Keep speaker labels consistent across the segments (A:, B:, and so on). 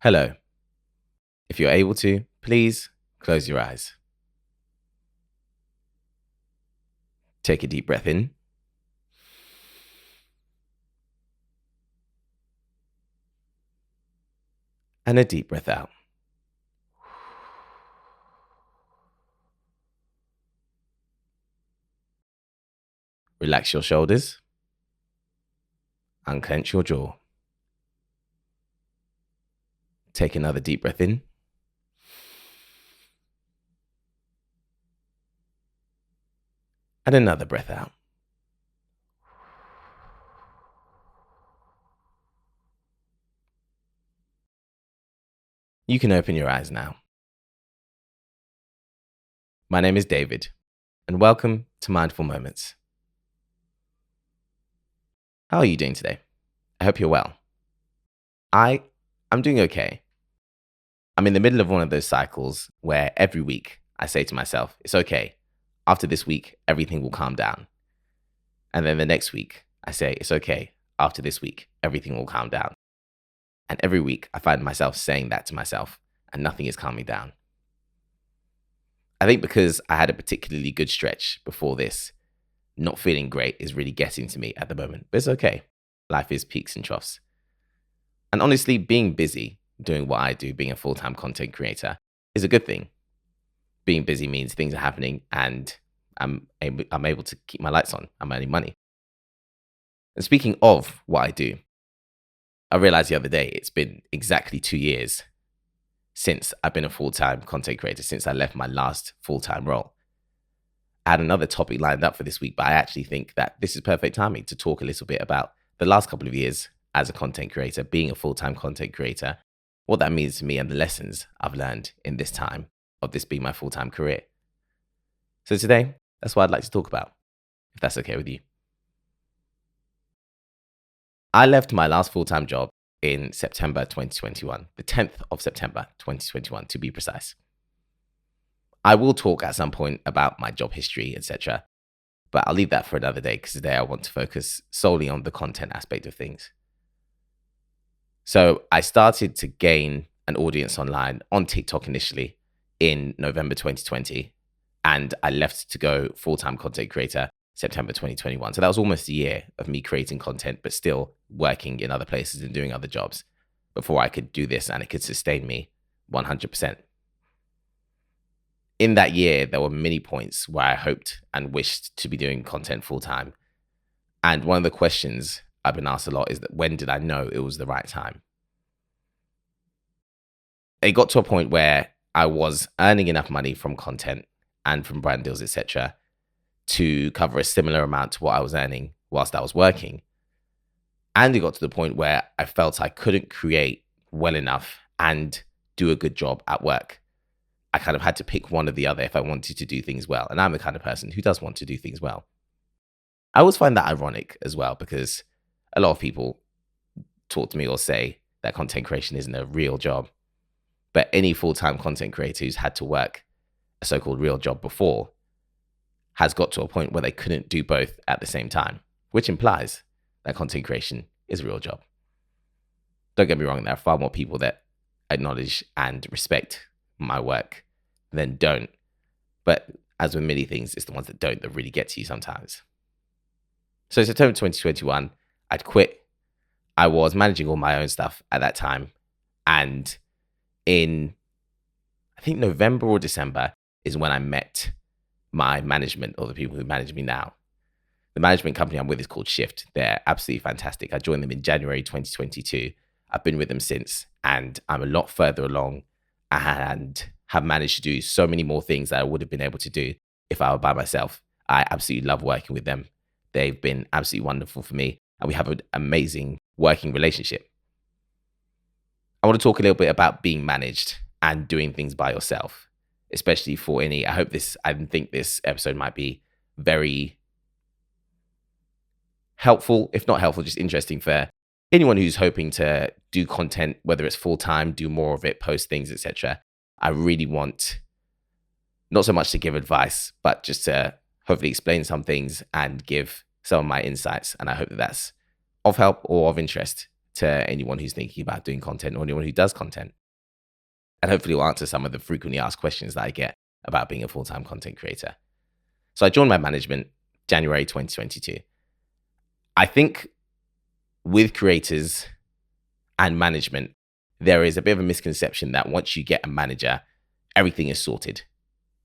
A: Hello. If you're able to, please close your eyes. Take a deep breath in and a deep breath out. Relax your shoulders. Unclench your jaw. Take another deep breath in and another breath out. You can open your eyes now. My name is David, and welcome to Mindful Moments. How are you doing today? I hope you're well. I'm doing okay. I'm in the middle of one of those cycles where every week I say to myself, it's okay. After this week, everything will calm down. And then the next week, I say, it's okay. After this week, everything will calm down. And every week, I find myself saying that to myself, and nothing is calming down. I think because I had a particularly good stretch before this, not feeling great is really getting to me at the moment. But it's okay. Life is peaks and troughs. And honestly, being busy, doing what I do, being a full-time content creator, is a good thing. Being busy means things are happening and I'm able to keep my lights on. I'm earning money. And speaking of what I do, I realized the other day it's been exactly 2 years since I've been a full-time content creator, since I left my last full-time role. I had another topic lined up for this week, but I actually think that this is perfect timing to talk a little bit about the last couple of years as a content creator, being a full-time content creator, what that means to me and the lessons I've learned in this time of this being my full-time career. So today, that's what I'd like to talk about, if that's okay with you. I left my last full-time job in September 2021, the 10th of September 2021, to be precise. I will talk at some point about my job history, etc., but I'll leave that for another day because today I want to focus solely on the content aspect of things. So I started to gain an audience online on TikTok initially in November 2020, and I left to go full-time content creator September 2021. So that was almost a year of me creating content, but still working in other places and doing other jobs before I could do this and it could sustain me 100%. In that year, there were many points where I hoped and wished to be doing content full-time. And one of the questions I've been asked a lot is that when did I know it was the right time? It got to a point where I was earning enough money from content and from brand deals, etc., to cover a similar amount to what I was earning whilst I was working. And it got to the point where I felt I couldn't create well enough and do a good job at work. I kind of had to pick one or the other if I wanted to do things well. And I'm the kind of person who does want to do things well. I always find that ironic as well, because a lot of people talk to me or say that content creation isn't a real job. But any full-time content creator who's had to work a so-called real job before has got to a point where they couldn't do both at the same time, which implies that content creation is a real job. Don't get me wrong, there are far more people that acknowledge and respect my work than don't. But as with many things, it's the ones that don't that really get to you sometimes. So September 2021, I'd quit. I was managing all my own stuff at that time. And in, I think November or December is when I met my management, or the people who manage me now. The management company I'm with is called Shift. They're absolutely fantastic. I joined them in January 2022. I've been with them since, and I'm a lot further along and have managed to do so many more things that I would have been able to do if I were by myself. I absolutely love working with them. They've been absolutely wonderful for me, and we have an amazing working relationship. I want to talk a little bit about being managed and doing things by yourself, especially for any, I think this episode might be very helpful, if not helpful, just interesting for anyone who's hoping to do content, whether it's full-time, do more of it, post things, etc. I really want not so much to give advice, but just to hopefully explain some things and give some of my insights. And I hope that that's of help or of interest to anyone who's thinking about doing content or anyone who does content. And hopefully it'll answer some of the frequently asked questions that I get about being a full-time content creator. So I joined my management January 2022. I think with creators and management, there is a bit of a misconception that once you get a manager, everything is sorted.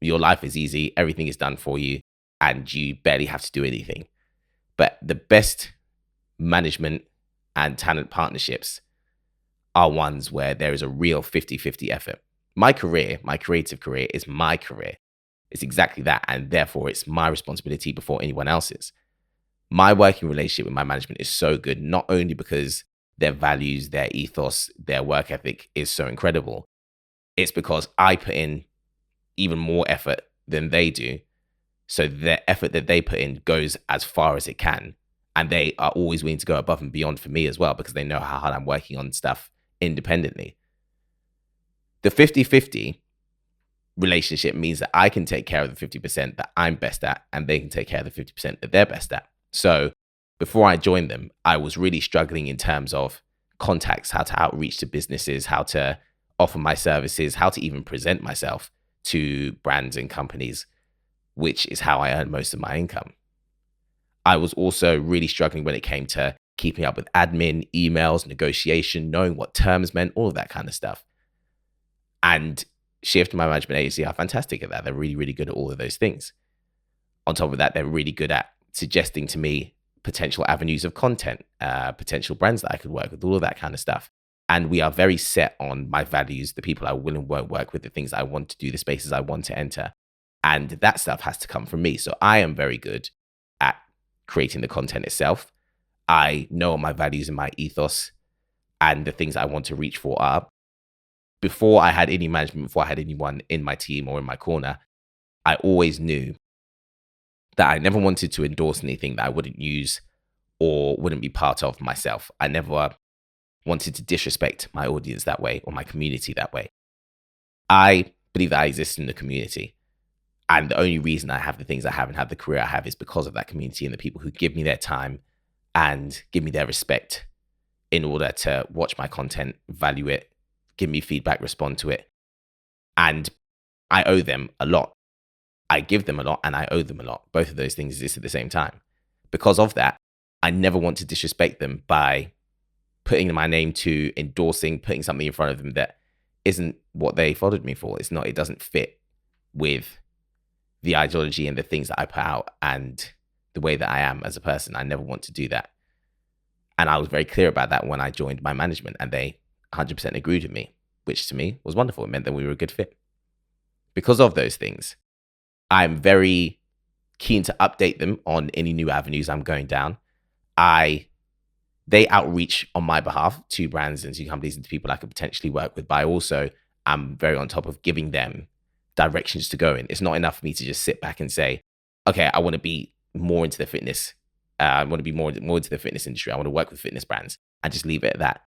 A: Your life is easy, everything is done for you, and you barely have to do anything. But the best management and talent partnerships are ones where there is a real 50-50 effort. My career, my creative career, is my career. It's exactly that. And therefore, it's my responsibility before anyone else's. My working relationship with my management is so good, not only because their values, their ethos, their work ethic is so incredible. It's because I put in even more effort than they do. So the effort that they put in goes as far as it can. And they are always willing to go above and beyond for me as well, because they know how hard I'm working on stuff independently. The 50-50 relationship means that I can take care of the 50% that I'm best at, and they can take care of the 50% that they're best at. So before I joined them, I was really struggling in terms of contacts, how to outreach to businesses, how to offer my services, how to even present myself to brands and companies, which is how I earn most of my income. I was also really struggling when it came to keeping up with admin, emails, negotiation, knowing what terms meant, all of that kind of stuff. And Shift, my management agency, are fantastic at that. They're really, really good at all of those things. On top of that, they're really good at suggesting to me potential avenues of content, potential brands that I could work with, all of that kind of stuff. And we are very set on my values, the people I will and won't work with, the things I want to do, the spaces I want to enter. And that stuff has to come from me. So I am very good at creating the content itself. I know what my values and my ethos and the things I want to reach for are. Before I had any management, before I had anyone in my team or in my corner, I always knew that I never wanted to endorse anything that I wouldn't use or wouldn't be part of myself. I never wanted to disrespect my audience that way or my community that way. I believe that I exist in the community. And the only reason I have the things I have and have the career I have is because of that community and the people who give me their time and give me their respect in order to watch my content, value it, give me feedback, respond to it. And I owe them a lot. I give them a lot and I owe them a lot. Both of those things exist at the same time. Because of that, I never want to disrespect them by putting my name to, endorsing, putting something in front of them that isn't what they followed me for. It's not, it doesn't fit with the ideology and the things that I put out and the way that I am as a person. I never want to do that. And I was very clear about that when I joined my management, and they 100% agreed with me, which to me was wonderful. It meant that we were a good fit. Because of those things, I'm very keen to update them on any new avenues I'm going down. They outreach on my behalf to brands and to companies and to people I could potentially work with, but I also am very on top of giving them directions to go in. It's not enough for me to just sit back and say, okay, I want to be more into the fitness. I want to be more into the fitness industry. I want to work with fitness brands, and just leave it at that.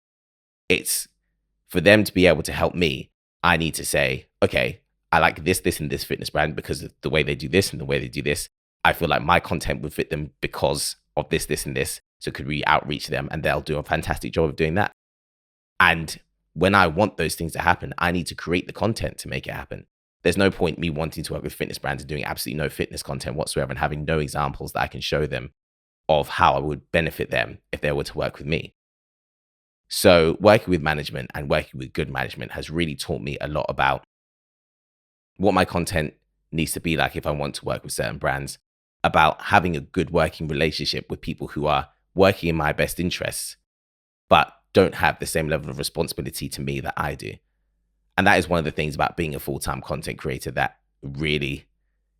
A: It's for them to be able to help me. I need to say, okay, I like this, and this fitness brand because of the way they do this and the way they do this. I feel like my content would fit them because of this, and this. So could we outreach them, and they'll do a fantastic job of doing that. And when I want those things to happen, I need to create the content to make it happen. There's no point me wanting to work with fitness brands and doing absolutely no fitness content whatsoever and having no examples that I can show them of how I would benefit them if they were to work with me. So working with management and working with good management has really taught me a lot about what my content needs to be like if I want to work with certain brands, about having a good working relationship with people who are working in my best interests, but don't have the same level of responsibility to me that I do. And that is one of the things about being a full-time content creator that really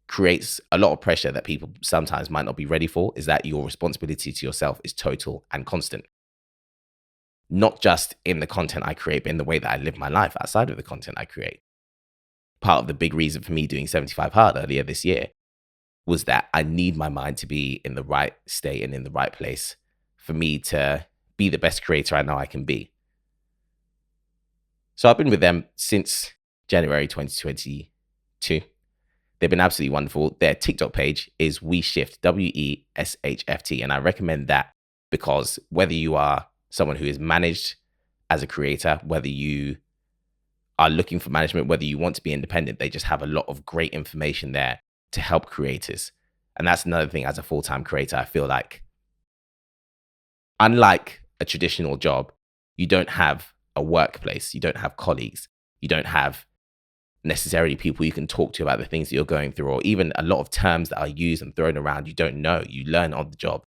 A: creates a lot of pressure that people sometimes might not be ready for, is that your responsibility to yourself is total and constant. Not just in the content I create, but in the way that I live my life outside of the content I create. Part of the big reason for me doing 75 Hard earlier this year was that I need my mind to be in the right state and in the right place for me to be the best creator I know I can be. So I've been with them since January 2022. They've been absolutely wonderful. Their TikTok page is WeShift, WESHFT. And I recommend that because whether you are someone who is managed as a creator, whether you are looking for management, whether you want to be independent, they just have a lot of great information there to help creators. And that's another thing as a full-time creator, I feel like, unlike a traditional job, you don't have a workplace, you don't have colleagues, you don't have necessarily people you can talk to about the things that you're going through, or even a lot of terms that are used and thrown around you don't know. You learn on the job.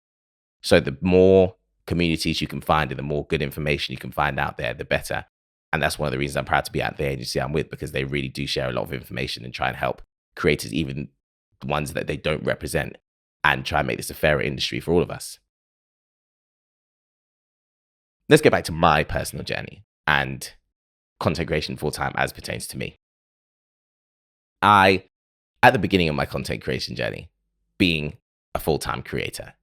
A: So the more communities you can find and the more good information you can find out there, the better. And that's one of the reasons I'm proud to be at the agency I'm with, because they really do share a lot of information and try and help creators, even the ones that they don't represent, and try and make this a fairer industry for all of us. Let's get back to my personal journey and content creation full time as pertains to me. At the beginning of my content creation journey, being a full time creator,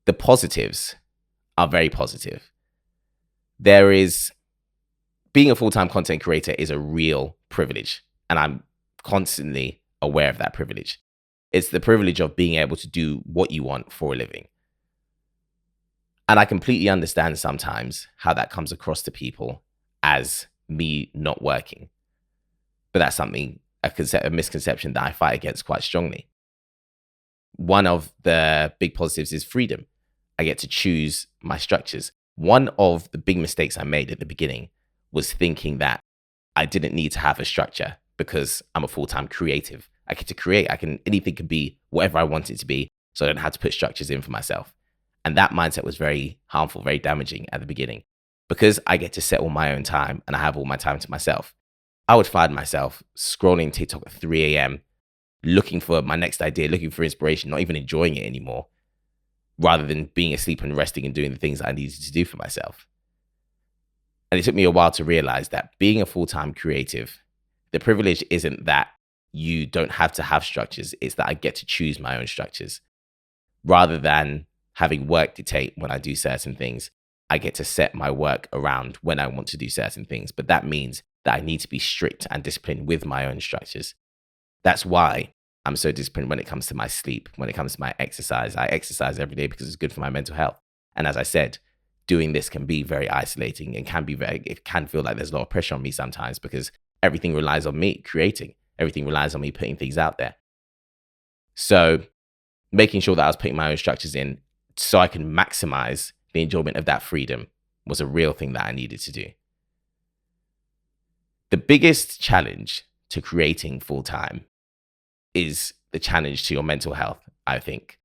A: the positives are very positive. Being a full time content creator is a real privilege, and I'm constantly aware of that privilege. It's the privilege of being able to do what you want for a living. And I completely understand sometimes how that comes across to people as me not working. But that's something, a misconception that I fight against quite strongly. One of the big positives is freedom. I get to choose my structures. One of the big mistakes I made at the beginning was thinking that I didn't need to have a structure because I'm a full-time creative. I get to create. Anything can be whatever I want it to be, so I don't have to put structures in for myself. And that mindset was very harmful, very damaging at the beginning, because I get to set all my own time and I have all my time to myself. I would find myself scrolling TikTok at 3 a.m., looking for my next idea, looking for inspiration, not even enjoying it anymore, rather than being asleep and resting and doing the things that I needed to do for myself. And it took me a while to realize that being a full-time creative, the privilege isn't that you don't have to have structures. It's that I get to choose my own structures. Rather than having work dictate when I do certain things, I get to set my work around when I want to do certain things. But that means that I need to be strict and disciplined with my own structures. That's why I'm so disciplined when it comes to my sleep, when it comes to my exercise. I exercise every day because it's good for my mental health. And as I said, doing this can be very isolating and it can feel like there's a lot of pressure on me sometimes, because everything relies on me creating. Everything relies on me putting things out there. So making sure that I was putting my own structures in so I can maximize the enjoyment of that freedom was a real thing that I needed to do. The biggest challenge to creating full time is the challenge to your mental health, I think.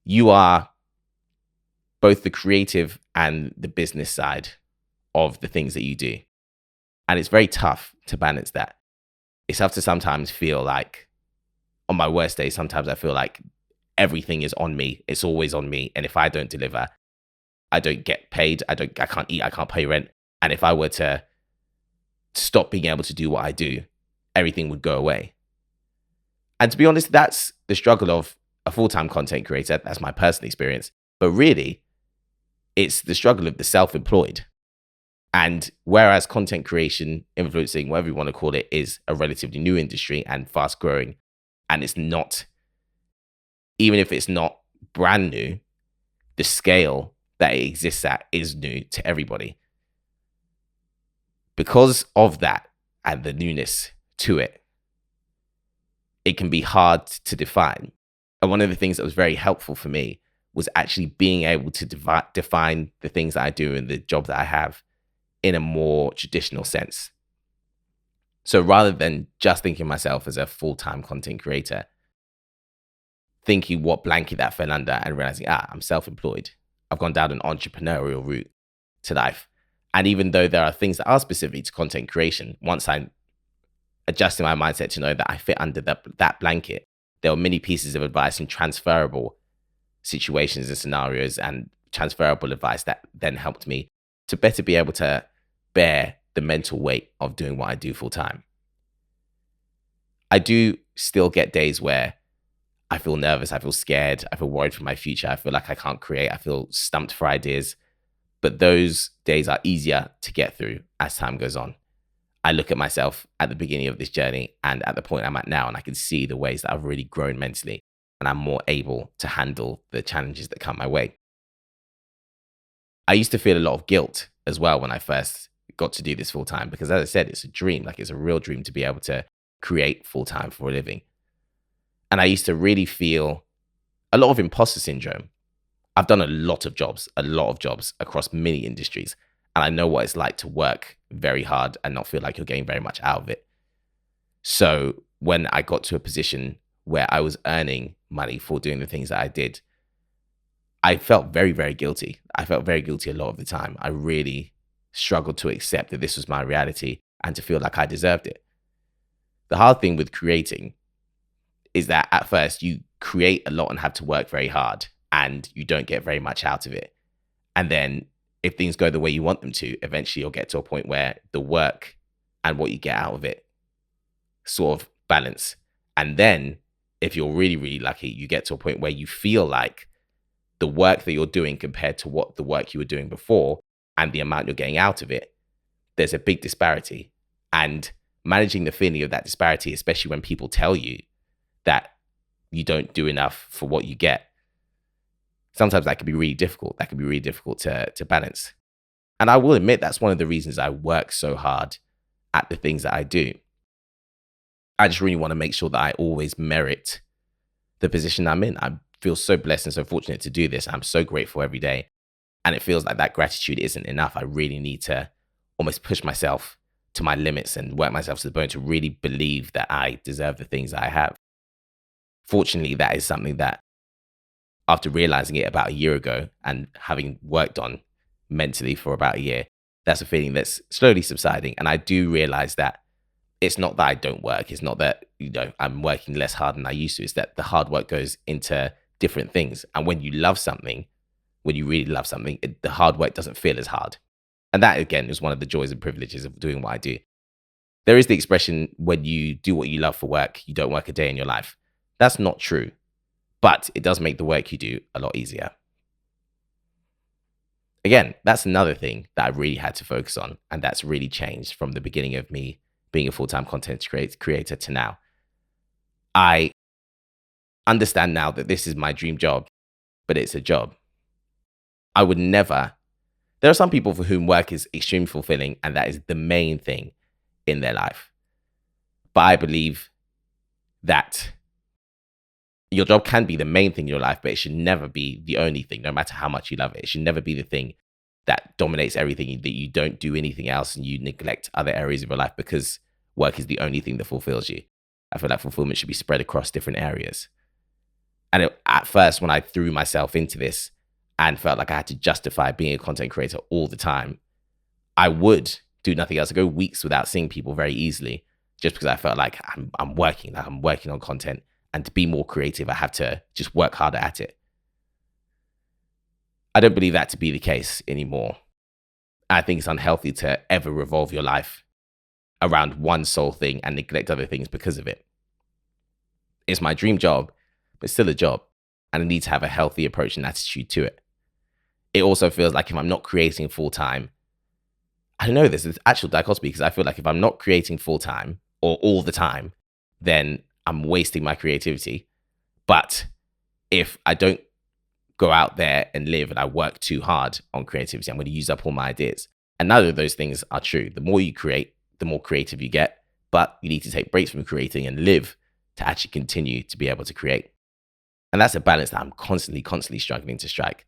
A: You are both the creative and the business side of the things that you do. And it's very tough to balance that. It's tough to sometimes feel like, on my worst days, sometimes I feel like everything is on me. It's always on me. And if I don't deliver, I don't get paid. I can't eat. I can't pay rent. And if I were to stop being able to do what I do, everything would go away. And to be honest, that's the struggle of a full-time content creator. That's my personal experience. But really, it's the struggle of the self-employed. And whereas content creation, influencing, whatever you want to call it, is a relatively new industry and fast growing, and it's not, even if it's not brand new, the scale that it exists at is new to everybody. Because of that and the newness to it, it can be hard to define. And one of the things that was very helpful for me was actually being able to define the things that I do and the job that I have in a more traditional sense. So rather than just thinking of myself as a full-time content creator, thinking what blanket that fell under and realizing, I'm self-employed. I've gone down an entrepreneurial route to life. And even though there are things that are specific to content creation, once I adjusted my mindset to know that I fit under that blanket, there were many pieces of advice and transferable situations and scenarios and transferable advice that then helped me to better be able to bear the mental weight of doing what I do full time. I do still get days where I feel nervous, I feel scared, I feel worried for my future, I feel like I can't create, I feel stumped for ideas. But those days are easier to get through as time goes on. I look at myself at the beginning of this journey and at the point I'm at now, and I can see the ways that I've really grown mentally and I'm more able to handle the challenges that come my way. I used to feel a lot of guilt as well when I first got to do this full time, because as I said, it's a dream. Like, it's a real dream to be able to create full time for a living. And I used to really feel a lot of imposter syndrome. I've done a lot of jobs across many industries. And I know what it's like to work very hard and not feel like you're getting very much out of it. So when I got to a position where I was earning money for doing the things that I did, I felt very, very guilty. I felt very guilty a lot of the time. I really struggled to accept that this was my reality and to feel like I deserved it. The hard thing with creating is that at first you create a lot and have to work very hard and you don't get very much out of it. And then if things go the way you want them to, eventually you'll get to a point where the work and what you get out of it sort of balance. And then if you're really, really lucky, you get to a point where you feel like the work that you're doing compared to what the work you were doing before and the amount you're getting out of it, there's a big disparity. And managing the feeling of that disparity, especially when people tell you that you don't do enough for what you get, sometimes that can be really difficult. That can be really difficult to balance. And I will admit that's one of the reasons I work so hard at the things that I do. I just really want to make sure that I always merit the position I'm in. I feel so blessed and so fortunate to do this. I'm so grateful every day. And it feels like that gratitude isn't enough. I really need to almost push myself to my limits and work myself to the bone to really believe that I deserve the things that I have. Fortunately, that is something that, after realizing it about a year ago and having worked on mentally for about a year, that's a feeling that's slowly subsiding. And I do realize that it's not that I don't work. It's not that, I'm working less hard than I used to. It's that the hard work goes into different things. And when you love something, when you really love something, the hard work doesn't feel as hard. And that, again, is one of the joys and privileges of doing what I do. There is the expression, when you do what you love for work, you don't work a day in your life. That's not true, but it does make the work you do a lot easier. Again, that's another thing that I really had to focus on, and that's really changed from the beginning of me being a full-time content creator to now. I understand now that this is my dream job, but it's a job. I would never... There are some people for whom work is extremely fulfilling, and that is the main thing in their life. But I believe that your job can be the main thing in your life, but it should never be the only thing, no matter how much you love it. It should never be the thing that dominates everything, that you don't do anything else and you neglect other areas of your life because work is the only thing that fulfills you. I feel like fulfillment should be spread across different areas. And at first, when I threw myself into this and felt like I had to justify being a content creator all the time, I would do nothing else. I go weeks without seeing people very easily, just because I felt like I'm working on content. And to be more creative, I have to just work harder at it. I don't believe that to be the case anymore. I think it's unhealthy to ever revolve your life around one sole thing and neglect other things because of it. It's my dream job, but it's still a job. And I need to have a healthy approach and attitude to it. It also feels like if I'm not creating full time, I don't know, there's this actual dichotomy, because I feel like if I'm not creating full time or all the time, then I'm wasting my creativity. But if I don't go out there and live and I work too hard on creativity, I'm going to use up all my ideas. And neither of those things are true. The more you create, the more creative you get. But you need to take breaks from creating and live to actually continue to be able to create. And that's a balance that I'm constantly struggling to strike.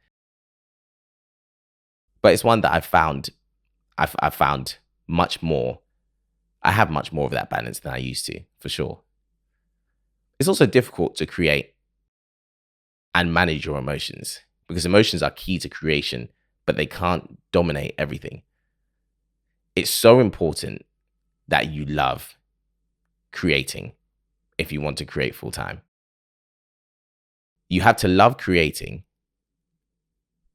A: But it's one that I've found much more. I have much more of that balance than I used to, for sure. It's also difficult to create and manage your emotions, because emotions are key to creation, but they can't dominate everything. It's so important that you love creating if you want to create full time. You have to love creating,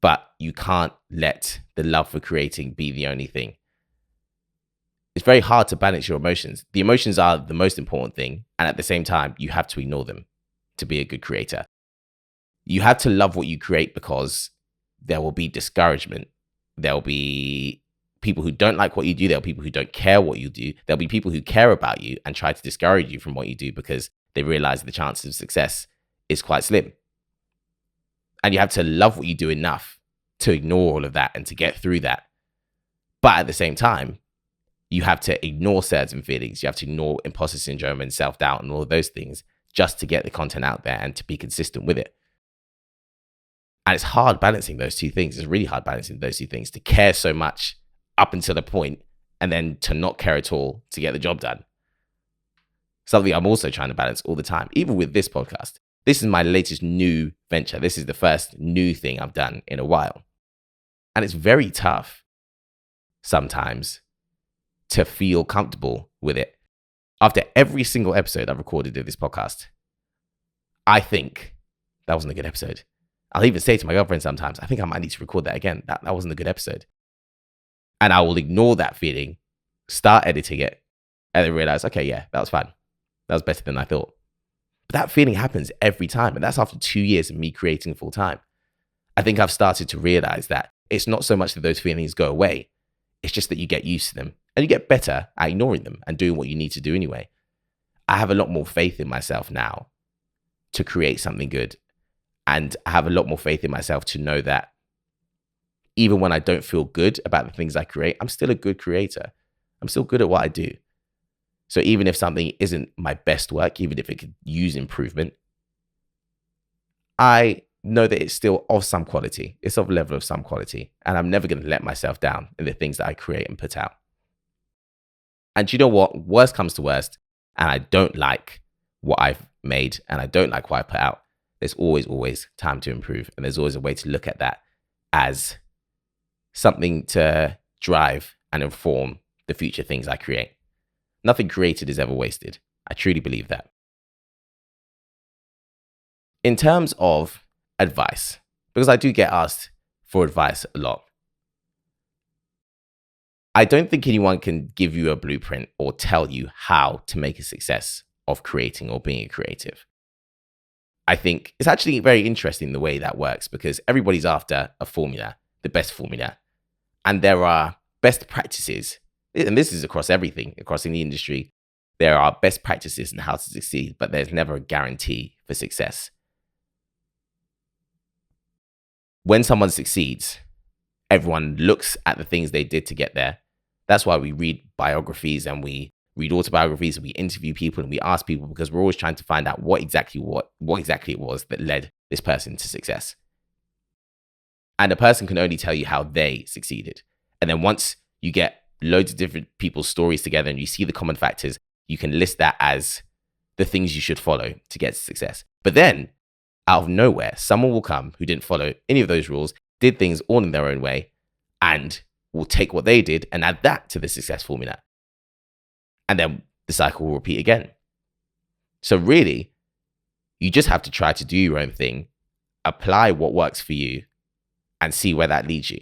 A: but you can't let the love for creating be the only thing. It's very hard to balance your emotions. The emotions are the most important thing. And at the same time, you have to ignore them to be a good creator. You have to love what you create, because there will be discouragement. There'll be people who don't like what you do. There'll be people who don't care what you do. There'll be people who care about you and try to discourage you from what you do because they realize the chances of success is quite slim. And you have to love what you do enough to ignore all of that and to get through that. But at the same time, you have to ignore certain feelings. You have to ignore imposter syndrome and self-doubt and all of those things just to get the content out there and to be consistent with it. And it's hard balancing those two things. It's really hard balancing those two things, to care so much up until the point and then to not care at all to get the job done. Something I'm also trying to balance all the time, even with this podcast. This is my latest new venture. This is the first new thing I've done in a while. And it's very tough sometimes to feel comfortable with it. After every single episode I've recorded of this podcast, I think that wasn't a good episode. I'll even say to my girlfriend sometimes, I think I might need to record that again. That wasn't a good episode. And I will ignore that feeling, start editing it, and then realize, okay, yeah, that was fine. That was better than I thought. But that feeling happens every time. And that's after 2 years of me creating full time. I think I've started to realize that it's not so much that those feelings go away. It's just that you get used to them and you get better at ignoring them and doing what you need to do anyway. I have a lot more faith in myself now to create something good. And I have a lot more faith in myself to know that even when I don't feel good about the things I create, I'm still a good creator. I'm still good at what I do. So even if something isn't my best work, even if it could use improvement, I know that it's still of some quality. It's of a level of some quality. And I'm never going to let myself down in the things that I create and put out. And you know what? Worst comes to worst, and I don't like what I've made and I don't like what I put out, there's always time to improve. And there's always a way to look at that as something to drive and inform the future things I create. Nothing created is ever wasted. I truly believe that. In terms of advice, because I do get asked for advice a lot, I don't think anyone can give you a blueprint or tell you how to make a success of creating or being a creative. I think it's actually very interesting the way that works, because everybody's after a formula, the best formula. And there are best practices, and this is across everything, across in the industry. There are best practices in how to succeed, but there's never a guarantee for success. When someone succeeds, everyone looks at the things they did to get there. That's why we read biographies and we read autobiographies and we interview people and we ask people, because we're always trying to find out what exactly it was that led this person to success. And a person can only tell you how they succeeded. And then once you get loads of different people's stories together and you see the common factors, you can list that as the things you should follow to get to success. But then out of nowhere, someone will come who didn't follow any of those rules, did things all in their own way, and will take what they did and add that to the success formula. And then the cycle will repeat again. So really, you just have to try to do your own thing, apply what works for you, and see where that leads you.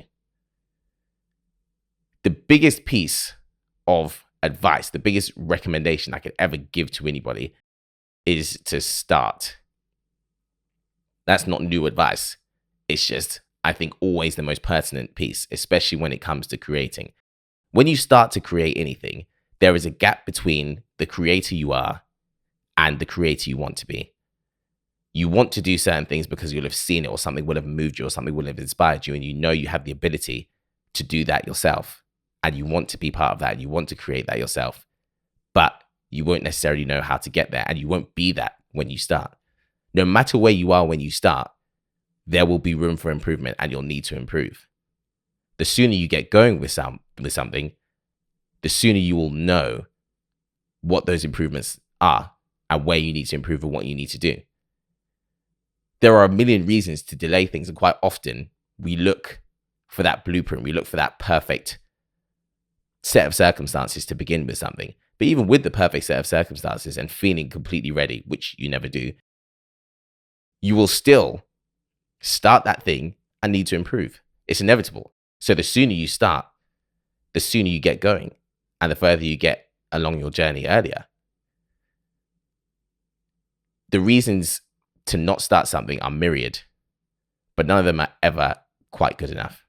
A: The biggest piece of advice, the biggest recommendation I could ever give to anybody is to start. That's not new advice. It's just, I think, always the most pertinent piece, especially when it comes to creating. When you start to create anything, there is a gap between the creator you are and the creator you want to be. You want to do certain things because you'll have seen it, or something will have moved you, or something will have inspired you, and you know you have the ability to do that yourself. And you want to be part of that, and you want to create that yourself. But you won't necessarily know how to get there, and you won't be that when you start. No matter where you are when you start, there will be room for improvement, and you'll need to improve. The sooner you get going with something, the sooner you will know what those improvements are and where you need to improve and what you need to do. There are a million reasons to delay things, and quite often we look for that blueprint. We look for that perfect set of circumstances to begin with something. But even with the perfect set of circumstances and feeling completely ready, which you never do, you will still start that thing and need to improve. It's inevitable. So the sooner you start, the sooner you get going, and the further you get along your journey earlier. The reasons to not start something are myriad, but none of them are ever quite good enough.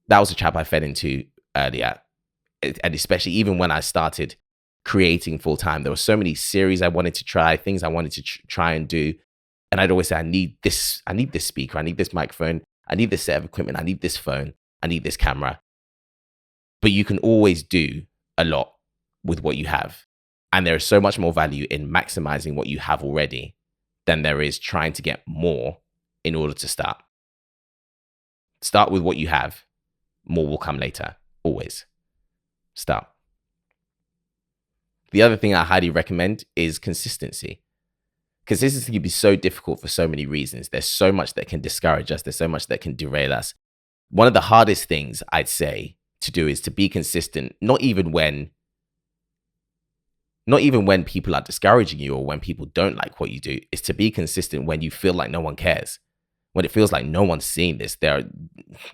A: That was a trap I fell into earlier. And especially even when I started creating full time, there were so many series I wanted to try, things I wanted to try and do. And I'd always say, I need this speaker, I need this microphone, I need this set of equipment. I need this phone. I need this camera. But you can always do a lot with what you have. And there is so much more value in maximizing what you have already than there is trying to get more in order to start. Start with what you have. More will come later. Always. Start. The other thing I highly recommend is consistency. Consistency can be so difficult for so many reasons. There's so much that can discourage us. There's so much that can derail us. One of the hardest things I'd say to do is to be consistent, not even when people are discouraging you or when people don't like what you do, is to be consistent when you feel like no one cares. When it feels like no one's seeing this,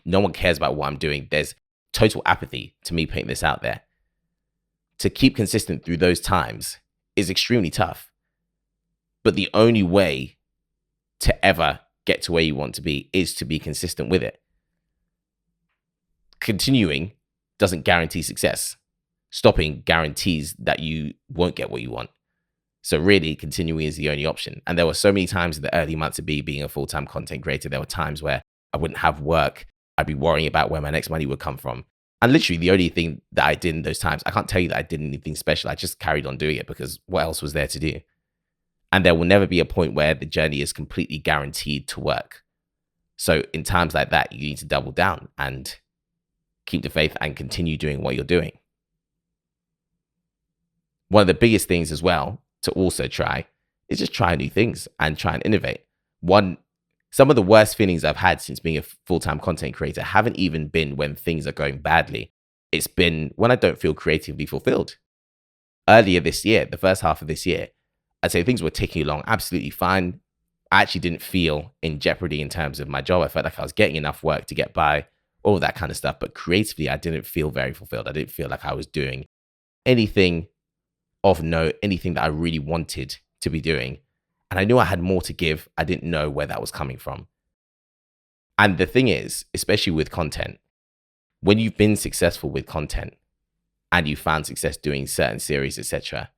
A: no one cares about what I'm doing. There's total apathy to me putting this out there. To keep consistent through those times is extremely tough. But the only way to ever get to where you want to be is to be consistent with it. Continuing doesn't guarantee success. Stopping guarantees that you won't get what you want. So really, continuing is the only option. And there were so many times in the early months of me being a full-time content creator, there were times where I wouldn't have work. I'd be worrying about where my next money would come from. And literally the only thing that I did in those times, I can't tell you that I did anything special. I just carried on doing it because what else was there to do? And there will never be a point where the journey is completely guaranteed to work. So in times like that, you need to double down and keep the faith and continue doing what you're doing. One of the biggest things as well to also try is just try new things and try and innovate. Some of the worst feelings I've had since being a full-time content creator haven't even been when things are going badly. It's been when I don't feel creatively fulfilled. Earlier this year, the first half of this year, I'd say things were ticking along absolutely fine. I actually didn't feel in jeopardy in terms of my job. I felt like I was getting enough work to get by, all of that kind of stuff. But creatively, I didn't feel very fulfilled. I didn't feel like I was doing anything of note, anything that I really wanted to be doing. And I knew I had more to give. I didn't know where that was coming from. And the thing is, especially with content, when you've been successful with content and you found success doing certain series, etc.,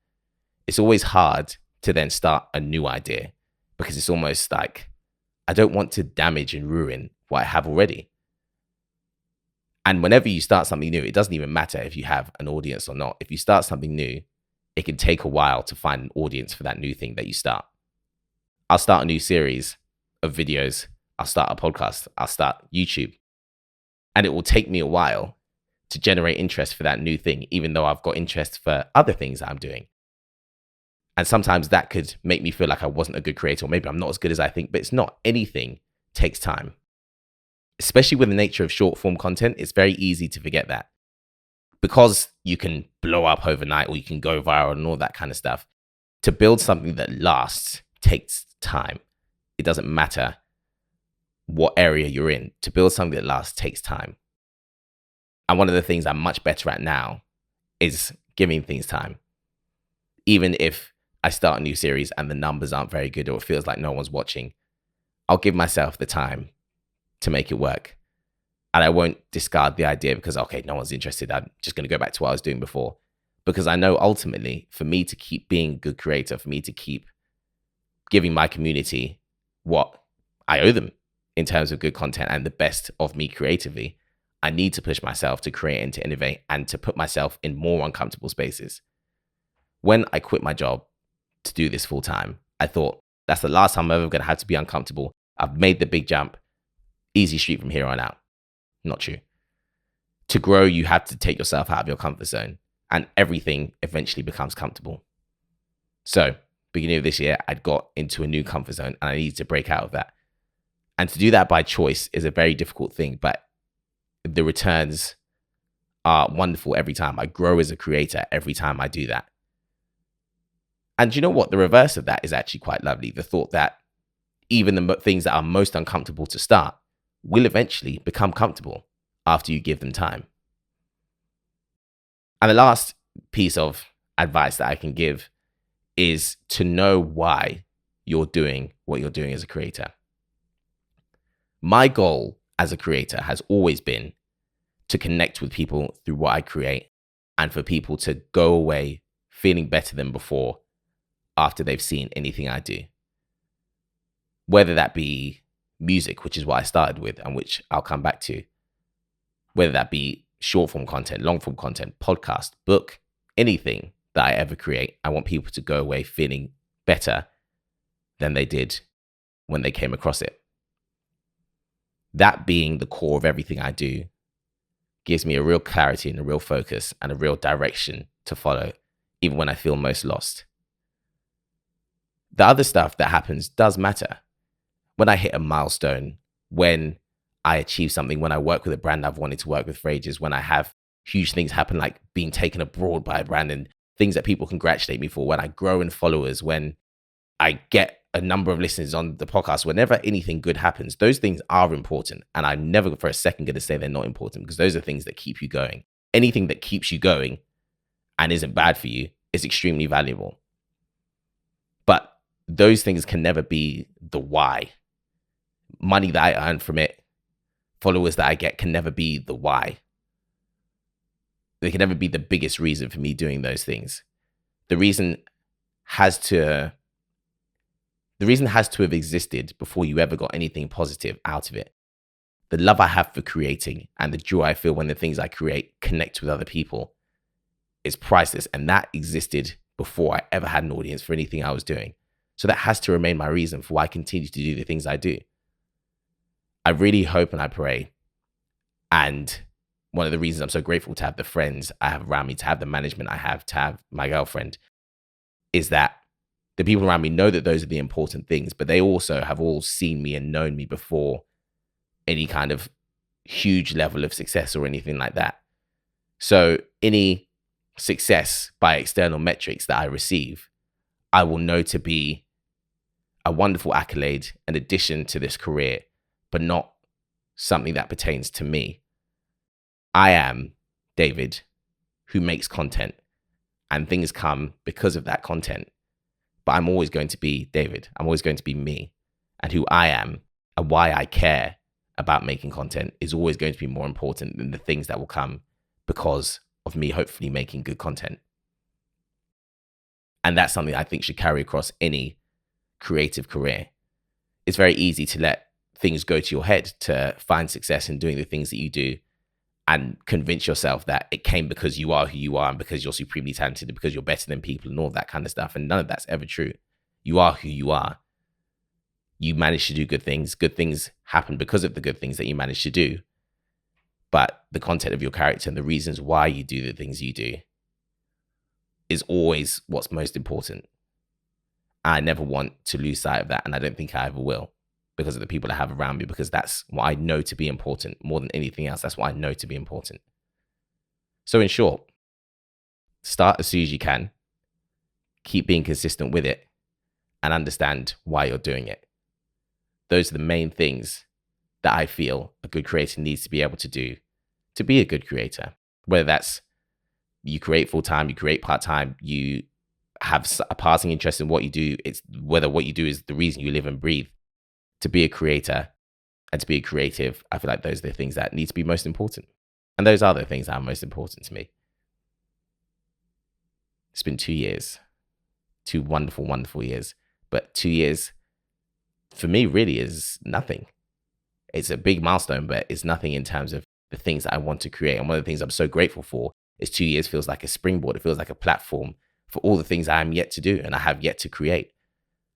A: it's always hard to then start a new idea because it's almost like, I don't want to damage and ruin what I have already. And whenever you start something new, it doesn't even matter if you have an audience or not. If you start something new, it can take a while to find an audience for that new thing that you start. I'll start a new series of videos. I'll start a podcast. I'll start YouTube. And it will take me a while to generate interest for that new thing, even though I've got interest for other things that I'm doing. And sometimes that could make me feel like I wasn't a good creator, or maybe I'm not as good as I think, but it's not. Anything takes time. Especially with the nature of short form content, it's very easy to forget that. Because you can blow up overnight or you can go viral and all that kind of stuff, to build something that lasts takes time. It doesn't matter what area you're in. To build something that lasts takes time. And one of the things I'm much better at now is giving things time. Even if I start a new series and the numbers aren't very good or it feels like no one's watching, I'll give myself the time to make it work. And I won't discard the idea because, okay, no one's interested. I'm just going to go back to what I was doing before. Because I know ultimately, for me to keep being a good creator, for me to keep giving my community what I owe them in terms of good content and the best of me creatively, I need to push myself to create and to innovate and to put myself in more uncomfortable spaces. When I quit my job to do this full time, I thought that's the last time I'm ever going to have to be uncomfortable. I've made the big jump. Easy street from here on out. Not true. To grow, you have to take yourself out of your comfort zone and everything eventually becomes comfortable. So, beginning of this year, I'd got into a new comfort zone and I needed to break out of that. And to do that by choice is a very difficult thing, but the returns are wonderful every time. I grow as a creator every time I do that. And you know what? The reverse of that is actually quite lovely. The thought that even the things that are most uncomfortable to start will eventually become comfortable after you give them time. And the last piece of advice that I can give is to know why you're doing what you're doing as a creator. My goal as a creator has always been to connect with people through what I create and for people to go away feeling better than before after they've seen anything I do. Whether that be music, which is what I started with and which I'll come back to, whether that be short form content, long form content, podcast, book, anything that I ever create, I want people to go away feeling better than they did when they came across it. That being the core of everything I do gives me a real clarity and a real focus and a real direction to follow, even when I feel most lost. The other stuff that happens does matter. When I hit a milestone, when I achieve something, when I work with a brand I've wanted to work with for ages, when I have huge things happen, like being taken abroad by a brand and things that people congratulate me for, when I grow in followers, when I get a number of listeners on the podcast, whenever anything good happens, those things are important. And I'm never for a second going to say they're not important, because those are things that keep you going. Anything that keeps you going and isn't bad for you is extremely valuable. But those things can never be the why. Money that I earn from it, followers that I get can never be the why. They can never be the biggest reason for me doing those things. The reason has to have existed before you ever got anything positive out of it. The love I have for creating and the joy I feel when the things I create connect with other people is priceless. And that existed before I ever had an audience for anything I was doing. So that has to remain my reason for why I continue to do the things I do. I really hope and I pray. And one of the reasons I'm so grateful to have the friends I have around me, to have the management I have, to have my girlfriend, is that the people around me know that those are the important things, but they also have all seen me and known me before any kind of huge level of success or anything like that. So any success by external metrics that I receive, I will know to be a wonderful accolade, an addition to this career, but not something that pertains to me. I am David, who makes content, and things come because of that content. But I'm always going to be David. I'm always going to be me. And who I am and why I care about making content is always going to be more important than the things that will come because of me hopefully making good content. And that's something I think should carry across any creative career. It's very easy to let things go to your head, to find success in doing the things that you do and convince yourself that it came because you are who you are and because you're supremely talented and because you're better than people and all that kind of stuff. And none of that's ever true. You are who you are. You manage to do good things. Good things happen because of the good things that you manage to do. But the content of your character and the reasons why you do the things you do is always what's most important. I never want to lose sight of that. And I don't think I ever will, because of the people I have around me, because that's what I know to be important more than anything else. That's what I know to be important. So in short, start as soon as you can, keep being consistent with it, and understand why you're doing it. Those are the main things that I feel a good creator needs to be able to do to be a good creator. Whether that's you create full-time, you create part-time, you have a passing interest in what you do. It's whether what you do is the reason you live and breathe. To be a creator and to be a creative, I feel like those are the things that need to be most important. And those are the things that are most important to me. It's been 2 years, 2 wonderful, wonderful years. But 2 years for me really is nothing. It's a big milestone, but it's nothing in terms of the things that I want to create. And one of the things I'm so grateful for is 2 years feels like a springboard. It feels like a platform for all the things I am yet to do and I have yet to create.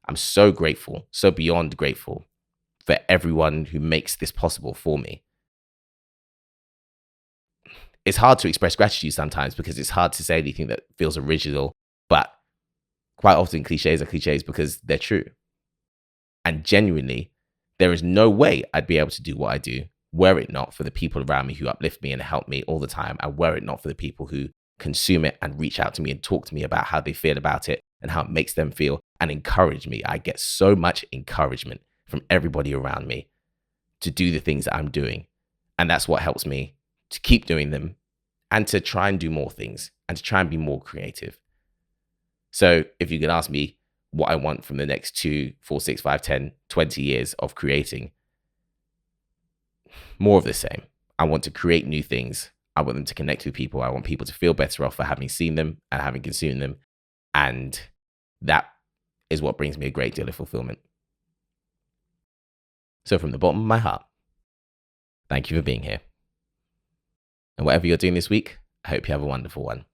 A: I'm so grateful, so beyond grateful for everyone who makes this possible for me. It's hard to express gratitude sometimes because it's hard to say anything that feels original, but quite often cliches are cliches because they're true. And genuinely, there is no way I'd be able to do what I do were it not for the people around me who uplift me and help me all the time, and were it not for the people who consume it and reach out to me and talk to me about how they feel about it and how it makes them feel and encourage me. I get so much encouragement from everybody around me to do the things that I'm doing. And that's what helps me to keep doing them and to try and do more things and to try and be more creative. So if you could ask me what I want from the next 2, 4, 6, 5, 10, 20 years of creating, more of the same. I want to create new things. I want them to connect with people. I want people to feel better off for having seen them and having consumed them. And that is what brings me a great deal of fulfillment. So from the bottom of my heart, thank you for being here. And whatever you're doing this week, I hope you have a wonderful one.